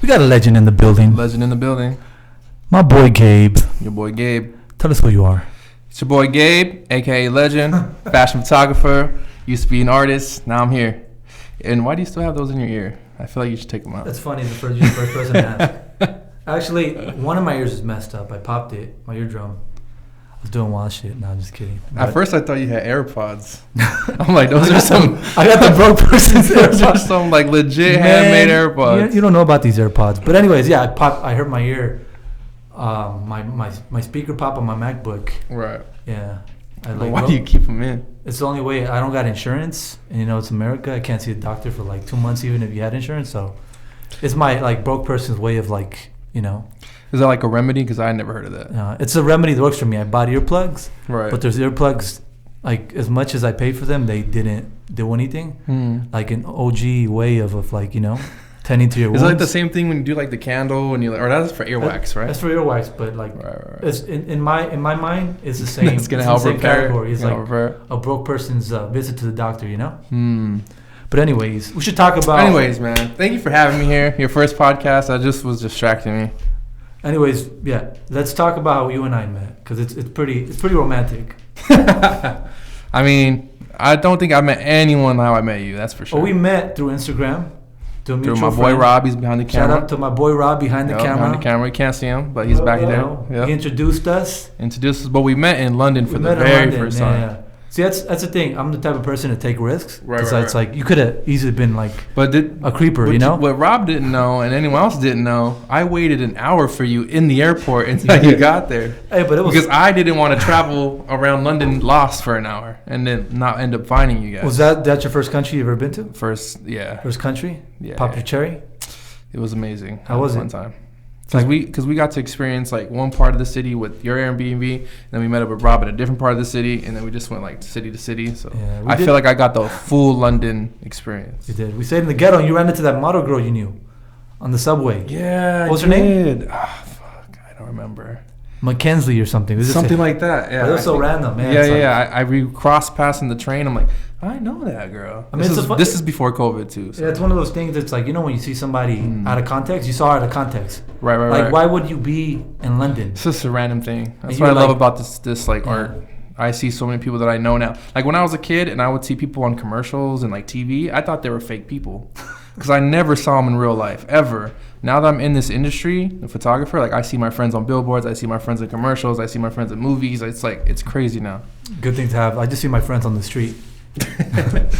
got a legend in the building. Legend in the building. My boy Gabe. Your boy Gabe. Tell us who you are. It's your boy Gabe, a.k.a. Legend, fashion photographer. Used to be an artist. Now I'm here. And why do you still have those in your ear? I feel like you should take them out. That's funny. You're the first person to ask. Actually, one of my ears is messed up. I popped it, my eardrum. I was doing wild shit. No, I'm just kidding. At first, I thought you had AirPods. I'm like, those are some... I got the broke person's AirPods. Those are some, like, legit handmade AirPods. You don't know about these AirPods. But anyways, yeah, I hurt my ear. My speaker pop on my MacBook. Right. Yeah. Why do you keep them in? It's the only way. I don't got insurance. And, it's America. I can't see a doctor for, 2 months, even if you had insurance. So it's my, broke person's way of, Is that like a remedy? Because I never heard of that. It's a remedy that works for me. I bought earplugs, right? But there's earplugs, as much as I paid for them, they didn't do anything. Like an OG way of tending to your wounds. Is it like the same thing when you do the candle and or that's for earwax, right? That's for earwax, but right. It's in my mind, it's the same. It's gonna help repair. Category. It's a broke person's visit to the doctor, But anyways, we should talk about. Anyways, man, thank you for having me here. Your first podcast. That just was distracting me. Anyways, yeah, let's talk about how you and I met, because it's pretty romantic. I mean, I don't think I met anyone how I met you. That's for sure. Well, we met through Instagram. Through my boy Rob, he's behind the camera. Shout out to my boy Rob behind the camera. Behind the camera, you can't see him, but he's back there. Yep. He introduced us. But we met in London for the very first time. Yeah. See, that's the thing. I'm the type of person to take risks. Right. It's like you could have easily been a creeper, What Rob didn't know and anyone else didn't know, I waited an hour for you in the airport until you got there. Hey, but it was because I didn't want to travel around London lost for an hour and then not end up finding you guys. Was that your first country you've ever been to? First, yeah. First country? Yeah. Pop your cherry? It was amazing. How was it? One time. Because we got to experience one part of the city with your Airbnb, and then we met up with Rob in a different part of the city, and then we just went city to city. So yeah, I feel like I got the full London experience. You did. We stayed in the ghetto, and you ran into that model girl you knew on the subway. Yeah, what was her name? I don't remember. Mackenzie or something. Something like that. Yeah, it was so random, man. Yeah. We crossed paths in the train. I'm like, I know that girl. I mean, this is before COVID too. So. Yeah, it's one of those things that's when you see somebody out of context, you saw her out of context. Right. Why would you be in London? It's just a random thing. That's what I love about this art. I see so many people that I know now. When I was a kid and I would see people on commercials and TV, I thought they were fake people because I never saw them in real life ever. Now that I'm in this industry, the photographer, I see my friends on billboards, I see my friends in commercials, I see my friends in movies. It's crazy now. Good thing to have. I just see my friends on the street.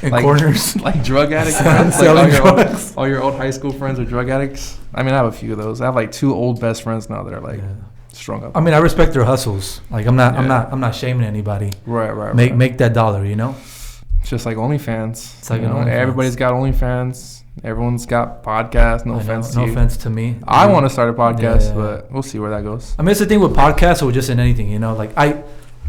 In corners. Drug addicts. All your old high school friends are drug addicts. I mean, I have a few of those. I have 2 old best friends now that are strung up. I mean, I respect their hustles. I'm not shaming anybody. Right. Make that dollar, It's just like OnlyFans. It's like OnlyFans. Everybody's got OnlyFans. Everyone's got podcasts. No offense to me. I want to start a podcast, but we'll see where that goes. I mean, it's the thing with podcasts or just in anything, I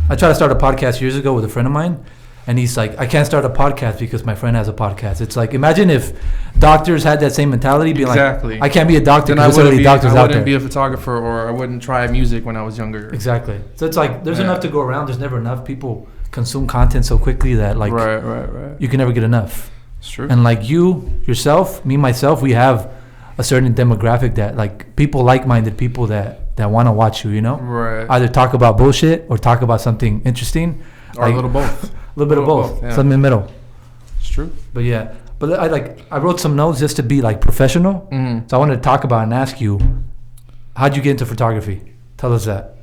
tried to start a podcast years ago with a friend of mine. And he's like, I can't start a podcast because my friend has a podcast. It's like, imagine if doctors had that same mentality, being exactly. I can't be a doctor because there's already doctors out there. I wouldn't be a photographer, or I wouldn't try music when I was younger. Exactly. So it's there's enough to go around. There's never enough. People consume content so quickly that right. You can never get enough. It's true. And yourself, me, myself, we have a certain demographic that people like-minded people that want to watch you, Right. Either talk about bullshit or talk about something interesting. Or a little both. A little bit of both. Yeah. Something in the middle. It's true. But yeah. But I wrote some notes just to be professional. Mm-hmm. So I wanted to talk about and ask you, how'd you get into photography? Tell us that.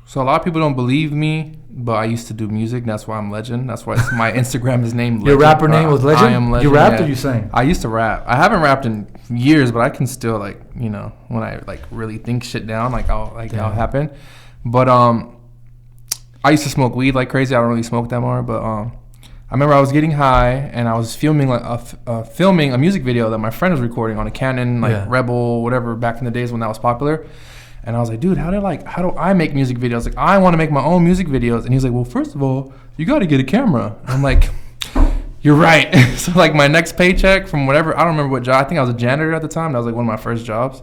So a lot of people don't believe me, but I used to do music. That's why I'm Legend. That's why my Instagram is named Legend. Your rapper name was Legend? I am Legend. You rapped or you sang? I used to rap. I haven't rapped in years, but I can still when I really think shit down, I'll happen. But I used to smoke weed like crazy. I don't really smoke that more, but I remember I was getting high and I was filming filming a music video that my friend was recording on a Canon Rebel, whatever, back in the days when that was popular. And I was like, dude, how do I make music videos? I want to make my own music videos. And he's like, well, first of all, you got to get a camera. I'm like, you're right. So my next paycheck from whatever, I don't remember what job. I think I was a janitor at the time. That was one of my first jobs.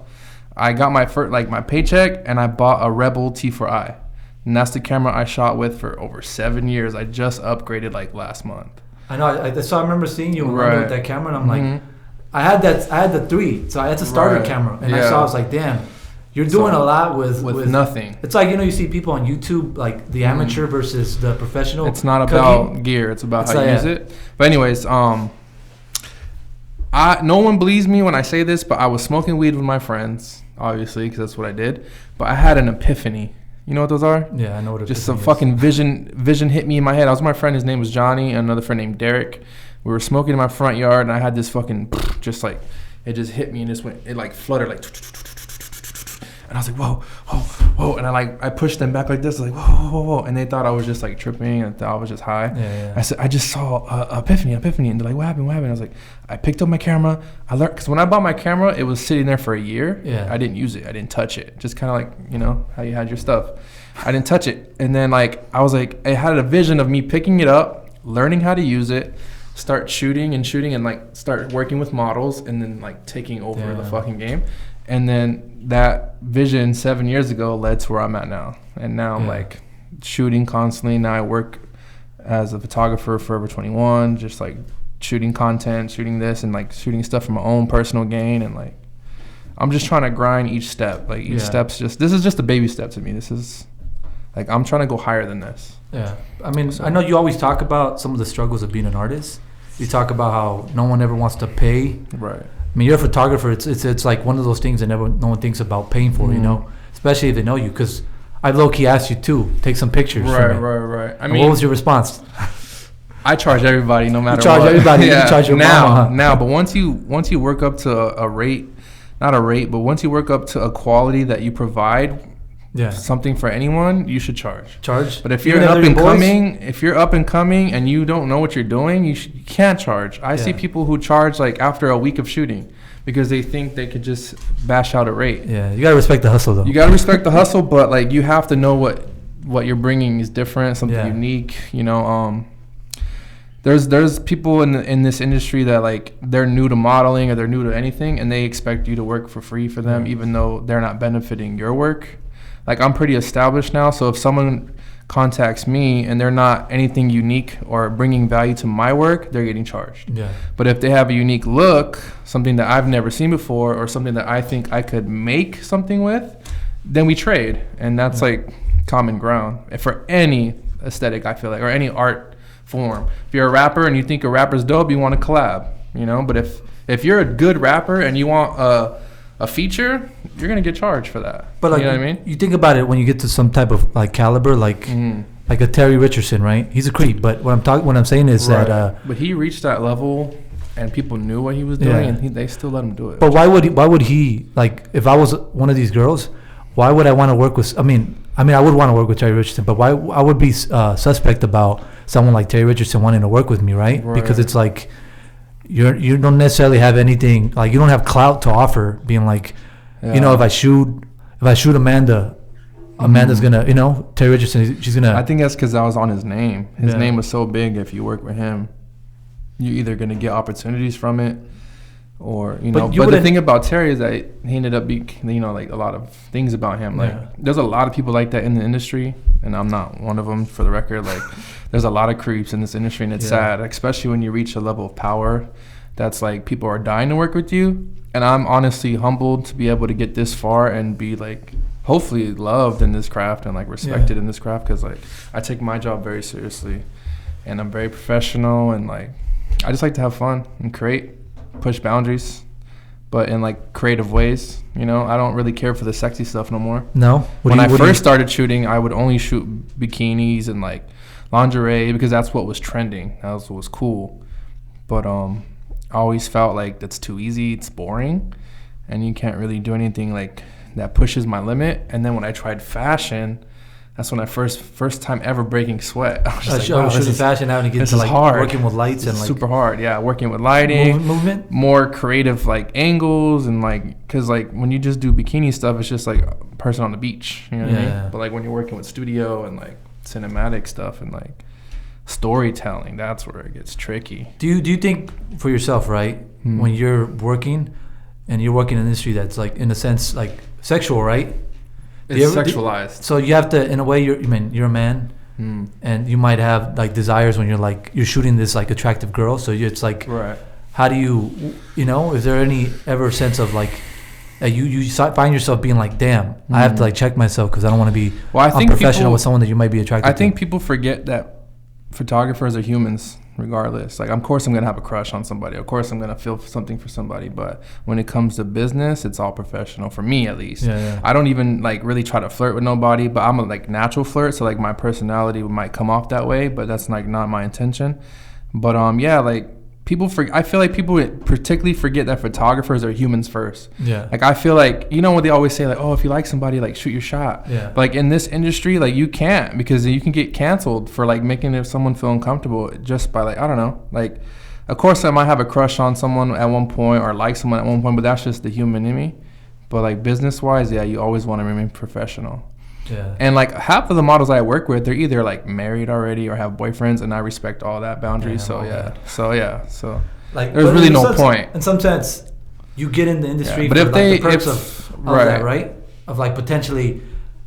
I got my first my paycheck and I bought a Rebel T4i. And that's the camera I shot with for over 7 years. I just upgraded last month. I know. So I remember seeing you with that camera, and I'm like, I had the 3, so I had the starter camera, and I saw, I was like, damn, you're doing a lot with nothing. It's like, you see people on YouTube, like the amateur versus the professional. It's not about gear, it's about how you use it. But anyways, no one believes me when I say this, but I was smoking weed with my friends, obviously, because that's what I did. But I had an epiphany. You know what those are? Yeah, I know what just some fucking vision hit me in my head. I was with my friend, his name was Johnny, and another friend named Derek. We were smoking in my front yard, and I had this fucking just like, it just hit me and just went, it like fluttered like, and I was like, whoa, and I pushed them back like this, like whoa, and they thought I was just like tripping and thought I was just high. Yeah. I said, I just saw epiphany, and they're like, what happened? I was like, I picked up my camera. I learned, because when I bought my camera, it was sitting there for a year. Yeah. I didn't use it. I didn't touch it. Just kind of like, how you had your stuff. I didn't touch it, and then like I was like, I had a vision of me picking it up, learning how to use it, start shooting and like start working with models, and then like taking over the fucking game. And then that vision 7 years ago led to where I'm at now. And now I'm like shooting constantly. Now I work as a photographer for Forever 21, just like shooting content, shooting this, and like shooting stuff for my own personal gain. And like I'm just trying to grind each step. Like each step's this is just a baby step to me. This is like, I'm trying to go higher than this. Yeah. I mean, I know you always talk about some of the struggles of being an artist. You talk about how no one ever wants to pay. Right. I mean, you're a photographer. It's like one of those things that no one thinks about paying for, especially if they know you. Because I low-key asked you to take some pictures. Right. I mean, what was your response? I charge everybody, no matter what. You charge everybody. You charge your mama. Now, but once you work up to a rate, not a rate, but once you work up to a quality that you provide, something for anyone, you should charge. But if you're up and coming and you don't know what you're doing, you can't charge. I see people who charge like after a week of shooting because they think they could just bash out a rate. Yeah, you gotta respect the hustle though. You gotta respect the hustle, but like you have to know what you're bringing is different, something unique. There's people in this industry that like they're new to modeling or they're new to anything, and they expect you to work for free for them, even though they're not benefiting your work. Like I'm pretty established now, so if someone contacts me and they're not anything unique or bringing value to my work, they're getting charged. Yeah. But if they have a unique look, something that I've never seen before, or something that I think I could make something with, then we trade, and that's like common ground for any aesthetic, I feel like, or any art form. If you're a rapper and you think a rapper's dope, you want to collab, But if you're a good rapper and you want a feature, you're gonna get charged for that. But like, you know what I mean? You think about it when you get to some type of like caliber, like a Terry Richardson, right? He's a creep. But what I'm saying is that. But he reached that level, and people knew what he was doing, and they still let him do it. But why would he like? If I was one of these girls, why would I want to work with? I mean, I would want to work with Terry Richardson, but why I would be suspect about someone like Terry Richardson wanting to work with me, right? Because it's like. You don't necessarily have anything, like you don't have clout to offer, being like, if I shoot Amanda's gonna, Terry Richardson, she's gonna. I think that's because I was on his name. His name was so big. If you work with him, you're either gonna get opportunities from it, or But the thing about Terry is that he ended up being, like a lot of things about him. Like there's a lot of people like that in the industry, and I'm not one of them, for the record. Like there's a lot of creeps in this industry, and it's sad, especially when you reach a level of power that's like people are dying to work with you. And I'm honestly humbled to be able to get this far and be like hopefully loved in this craft and like respected in this craft, because like I take my job very seriously and I'm very professional, and like I just like to have fun and push boundaries, but in like creative ways. I don't really care for the sexy stuff no more. No. When I first started shooting, I would only shoot bikinis and like lingerie because that's what was trending. That was what was cool. But I always felt like that's too easy. It's boring, and you can't really do anything like that pushes my limit. And then when I tried fashion, that's when I first time ever breaking sweat. I was just like, shooting fashion out and get to like hard. Working with lights and like super hard. Yeah, working with lighting, movement, more creative like angles, and like because like when you just do bikini stuff, it's just like a person on the beach. You know what I mean? But like when you're working with studio and like cinematic stuff and like storytelling, that's where it gets tricky. Do you think for yourself, right, when you're working and you're working in an industry that's like in a sense like sexual, right? It's sexualized. So you have to, in a way, you're a man, and you might have like desires when you're shooting this like attractive girl. So it's like, how do you, is there any ever sense of like, you find yourself being like, damn, I have to like check myself because I don't want to be unprofessional with someone that you might be attracted to? I think people forget that photographers are humans regardless. Like, of course I'm going to have a crush on somebody. Of course I'm going to feel something for somebody. But when it comes to business, it's all professional, for me at least. Yeah. I don't even like really try to flirt with nobody, but I'm a like natural flirt. So like my personality might come off that way, but that's like not my intention. But like, I feel like people particularly forget that photographers are humans first. Yeah. Like, I feel like, what they always say, like, oh, if you like somebody, like, shoot your shot. Yeah. But, like, in this industry, like, you can't, because you can get canceled for, like, making someone feel uncomfortable just by, like, I don't know. Like, of course, I might have a crush on someone at one point or like someone at one point, but that's just the human in me. But, like, business-wise, yeah, you always want to remain professional. Yeah. And like half of the models I work with, they're either like married already or have boyfriends, and I respect all that boundary. So like, there's really no point. In some sense, you get in the industry but for if like the perks of that, right? Of like potentially,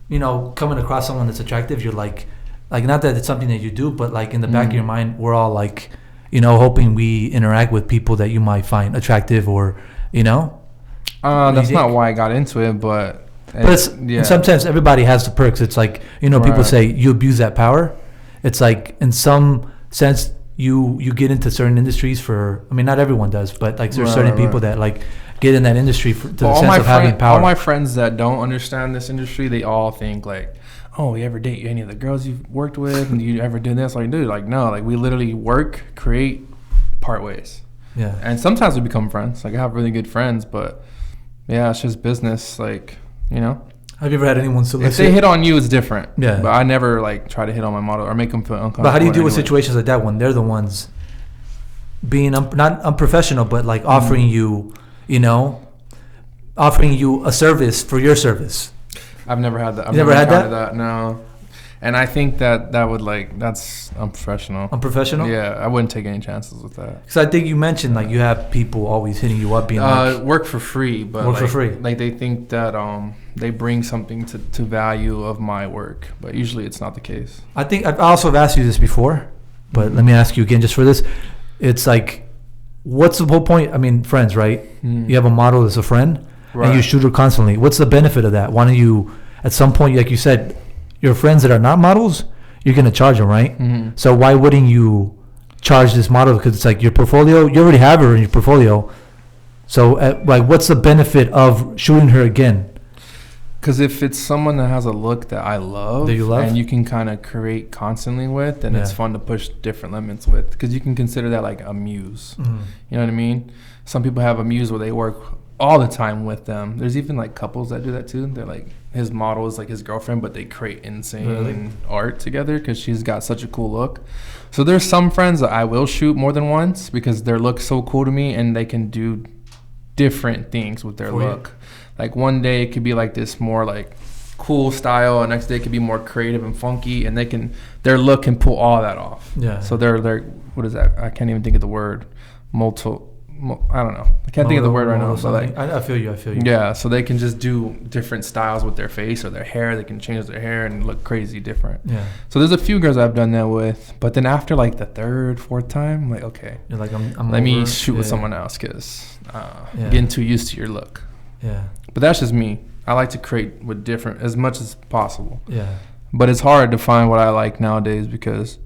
coming across someone that's attractive. You're like not that it's something that you do, but like in the back of your mind, we're all like, hoping we interact with people that you might find attractive or, That's not why I got into it, but. But in some sense, everybody has the perks. It's like, people say you abuse that power. It's like, in some sense, you get into certain industries for, I mean, not everyone does, but like there's certain people that like get in that industry to the sense of having power. All my friends that don't understand this industry, they all think like, oh, you ever date any of the girls you've worked with? And you ever do this? Like, dude, like, no, like we literally work, create, part ways. Yeah. And sometimes we become friends. Like, I have really good friends, but yeah, it's just business. Like, Have you ever had anyone solicit? If they hit on you, it's different. Yeah. But I never like try to hit on my model or make them feel uncomfortable. But how do you deal with situations like that when they're the ones being not unprofessional, but like offering you, offering you a service for your service? I've never had that. I've never had that? No. And I think that would that's unprofessional. Unprofessional? Yeah, I wouldn't take any chances with that. Because I think you mentioned like you have people always hitting you up being like... Work for free. But work for free. Like they think that they bring something to value of my work. But usually it's not the case. I think I've also asked you this before, but let me ask you again just for this. It's like, what's the whole point? I mean, friends, right? You have a model that's a friend and you shoot her constantly. What's the benefit of that? Why don't you, at some point, like you said... Your friends that are not models, you're going to charge them, right? Mm-hmm. So why wouldn't you charge this model? Because it's like your portfolio, you already have her in your portfolio. So like, what's the benefit of shooting her again? Because if it's someone that has a look that I love, and you can kind of create constantly with, then it's fun to push different limits with. Because you can consider that like a muse. Mm-hmm. You know what I mean? Some people have a muse where they work all the time with them. There's even like couples that do that too. They're like, his model is like his girlfriend, but they create insane art together because she's got such a cool look. So there's some friends that I will shoot more than once because their look's so cool to me and they can do different things with their look. Like one day it could be like this more like cool style, and next day it could be more creative and funky, and their look can pull all that off. Yeah. So they're what is that? I can't even think of the word. I don't know. I can't think of the word right now. But like, I feel you. Yeah, so they can just do different styles with their face or their hair. They can change their hair and look crazy different. Yeah. So there's a few girls I've done that with, but then after like the third, fourth time, I'm like, okay, you're like, I'm let me shoot with someone else because getting too used to your look. Yeah. But that's just me. I like to create with different as much as possible. Yeah. But it's hard to find what I like nowadays because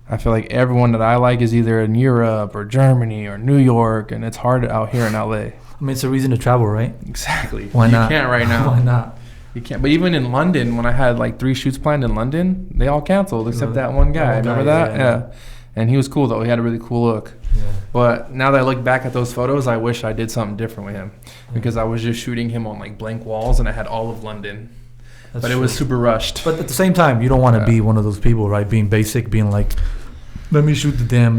I feel like everyone that I like is either in Europe or Germany or New York, and it's hard out here in LA. I mean, it's a reason to travel, right? Exactly. Why not? You can't right now. Why not? You can't. But even in London, when I had like 3 shoots planned in London, they all canceled except that one guy. Remember that? Yeah. And he was cool though. He had a really cool look. Yeah. But now that I look back at those photos, I wish I did something different with him because I was just shooting him on like blank walls, and I had all of London. But it was super rushed. But at the same time, you don't want to be one of those people, right? Being basic, being like, let me shoot the damn,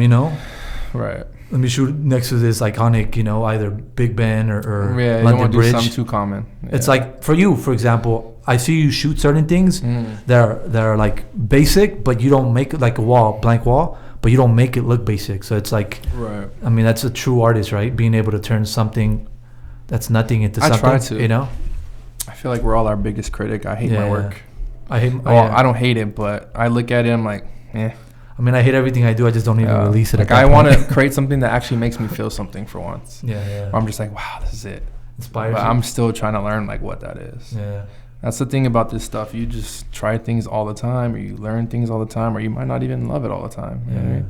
Right. Let me shoot next to this iconic, either Big Ben or London Bridge. You don't want to do something too common. Yeah. It's like, for you, for example, I see you shoot certain things that are like basic, but you don't make it like a blank wall, but you don't make it look basic. So it's like, I mean, that's a true artist, right? Being able to turn something that's nothing into something. I try to. I feel like we're all our biggest critic. I hate my work. I don't hate it, but I look at it, I'm like, I mean, I hate everything I do. I just don't even release it. Like I want to create something that actually makes me feel something for once. Yeah. Where I'm just like, wow, this is it. Inspires but you. I'm still trying to learn like what that is. Yeah. That's the thing about this stuff. You just try things all the time, or you learn things all the time, or you might not even love it all the time. You know what I mean?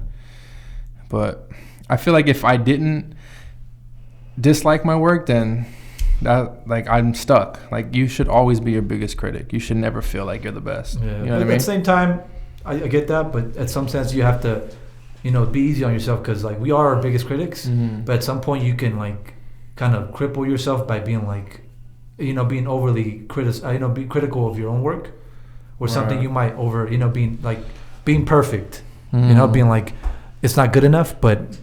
But I feel like if I didn't dislike my work, then that like I'm stuck. Like you should always be your biggest critic. You should never feel like you're the best. Yeah. You know what I But mean? at the same time, I get that, but at some sense you have to, be easy on yourself, because like we are our biggest critics. Mm-hmm. But at some point you can like kind of cripple yourself by being like, being overly be critical of your own work, or something you might being perfect. Mm-hmm. Being like it's not good enough, but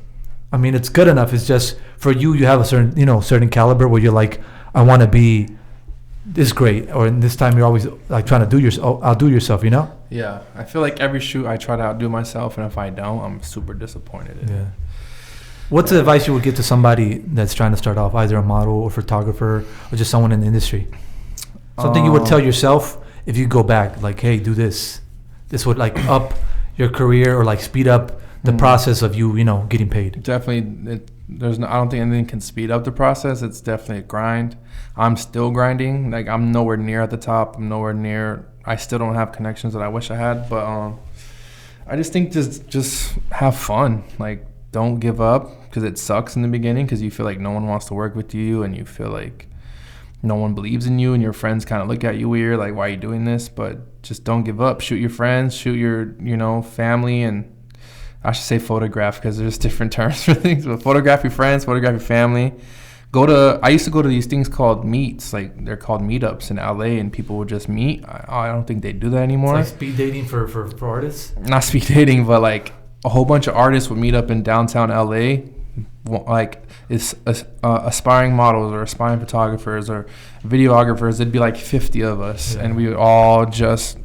I mean it's good enough. It's just for you have a certain caliber where you're like, I want to be this great, or in this time you're always like trying to outdo yourself. Yeah, I feel like every shoot I try to outdo myself, and if I don't, I'm super disappointed. Yeah. What's the advice you would give to somebody that's trying to start off, either a model or photographer or just someone in the industry? Something you would tell yourself if you go back, like, hey, do this. This would like up your career or like speed up the process of you, getting paid. Definitely, I don't think anything can speed up the process. It's definitely a grind. I'm still grinding. Like I'm nowhere near at the top. I still don't have connections that I wish I had. But I just think just have fun. Like don't give up, because it sucks in the beginning because you feel like no one wants to work with you, and you feel like no one believes in you, and your friends kind of look at you weird, like, why are you doing this? But just don't give up. Shoot your friends, shoot your, family, and I should say photograph, because there's different terms for things, but photograph your friends, photograph your family. I used to go to these things called meets, like they're called meetups in LA, and people would just meet. I don't think they do that anymore. It's like speed dating for artists? Not speed dating, but like a whole bunch of artists would meet up in downtown LA, like it's aspiring models or aspiring photographers or videographers. There'd be like 50 of us, and we would all just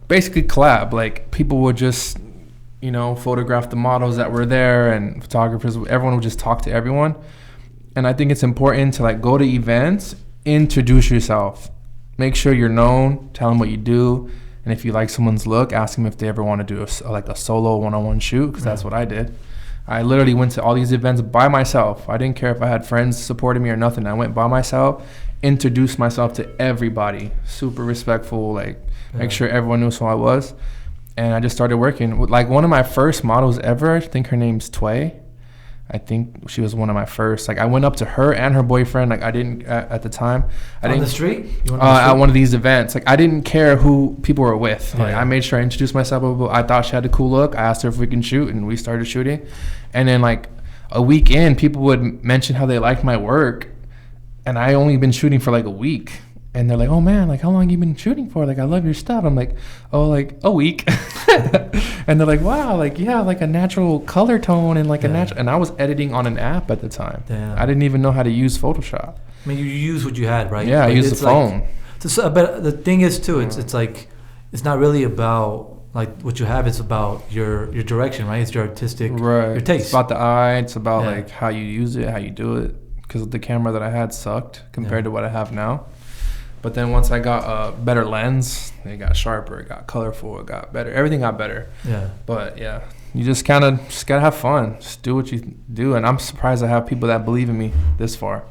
basically collab. Like people would just photograph the models that were there, and photographers, everyone would just talk to everyone. And I think it's important to like go to events, introduce yourself, make sure you're known, tell them what you do, and if you like someone's look, ask them if they ever want to do a solo one-on-one shoot, because that's what I did. I literally went to all these events by myself. I didn't care if I had friends supporting me or nothing. I went by myself, introduced myself to everybody, super respectful, make sure everyone knew who I was. And I just started working with like one of my first models ever. I think her name's Tway. I think she was one of my first. Like I went up to her and her boyfriend. Like I didn't at the time. On the street? At one of these events. Like I didn't care who people were with. Like I made sure I introduced myself. I thought she had a cool look. I asked her if we can shoot, and we started shooting. And then like a week in, people would mention how they liked my work, and I only been shooting for like a week. And they're like, oh man, like how long you been shooting for? Like I love your stuff. I'm like, oh, like a week. And they're like, wow, like yeah, like a natural color tone and like a natural. And I was editing on an app at the time. Damn. I didn't even know how to use Photoshop. I mean, you use what you had, right? Yeah, like, I used the phone. But the thing is too, it's like it's not really about like what you have. It's about your direction, right? It's your artistic, your taste. It's about the eye. It's about like how you use it, how you do it. Because the camera that I had sucked compared to what I have now. But then once I got a better lens, it got sharper, it got colorful, it got better. Everything got better. Yeah. But yeah, you just gotta have fun. Just do what you do. And I'm surprised I have people that believe in me this far.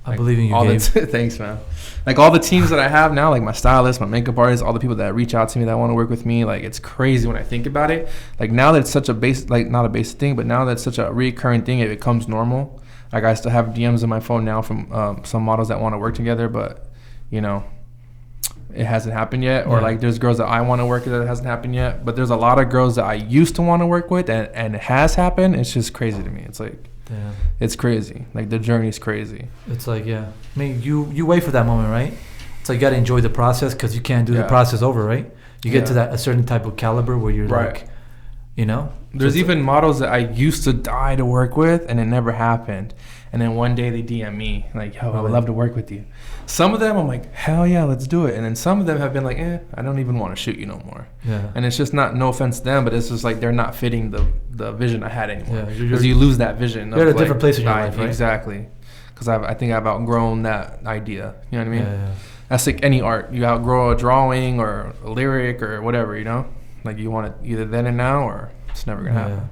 I believe in you, Gabe. Thanks, man. Like all the teams that I have now, like my stylist, my makeup artist, all the people that reach out to me that want to work with me, like it's crazy when I think about it. Like now that it's such a base, like not a basic thing, but now that's such a recurring thing, it becomes normal. Like I still have DMs on my phone now from some models that want to work together, but it hasn't happened yet. Or like there's girls that I want to work with that hasn't happened yet. But there's a lot of girls that I used to want to work with and it has happened. It's just crazy to me. It's like, it's crazy. Like the journey is crazy. It's like, I mean, you wait for that moment, right? It's like you got to enjoy the process, because you can't do the process over, right? You get to a certain type of caliber where you're like, There's even models that I used to die to work with and it never happened. And then one day they DM me like, yo, I would love to work with you. Some of them I'm like, hell yeah, let's do it. And then some of them have been like, I don't even want to shoot you no more. Yeah. And it's just no offense to them, but it's just like they're not fitting the vision I had anymore. Because you lose that vision. You're at a different place in your life, right? Exactly. Because I think I've outgrown that idea. You know what I mean? Yeah. That's like any art. You outgrow a drawing or a lyric or whatever, Like you want it either then and now, or it's never gonna happen.